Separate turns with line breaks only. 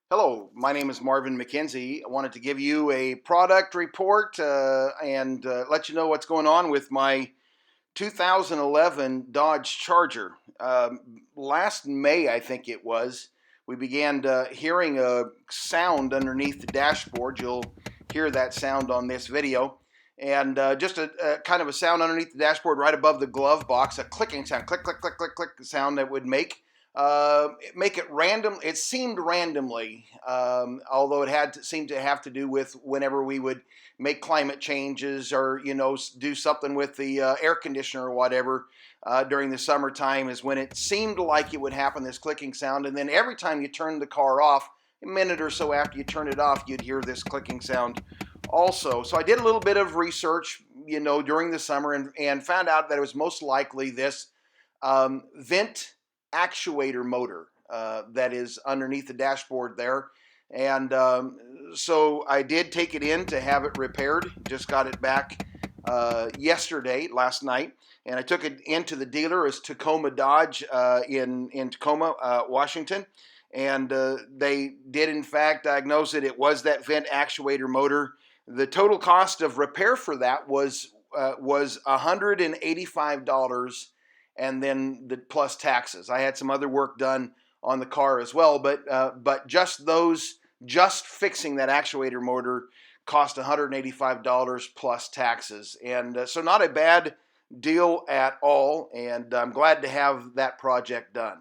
Hello, my name is Marvin McKenzie. I wanted to give you a product report and let you know what's going on with my 2011 Dodge Charger. Last May, I think it was, we began hearing a sound underneath the dashboard. You'll hear that sound on this video. And just a kind of a sound underneath the dashboard right above the glove box, a clicking sound, click, click, click, click, click sound that would make it random. It seemed randomly, although it seemed to have to do with whenever we would make climate changes or do something with the air conditioner or whatever during the summertime is when it seemed like it would happen, this clicking sound. And then every time you turned the car off, a minute or so after you turn it off, you'd hear this clicking sound also. So I did a little bit of research during the summer and found out that it was most likely this vent actuator motor that is underneath the dashboard there. And so I did take it in to have it repaired. Just got it back last night. And I took it into the dealer. It's Tacoma Dodge in Tacoma, Washington. And they did, in fact, diagnose it. It was that vent actuator motor. The total cost of repair for that was $185, and then the plus taxes. I had some other work done on the car as well, but just fixing that actuator motor cost $185 plus taxes, and so not a bad deal at all. And I'm glad to have that project done.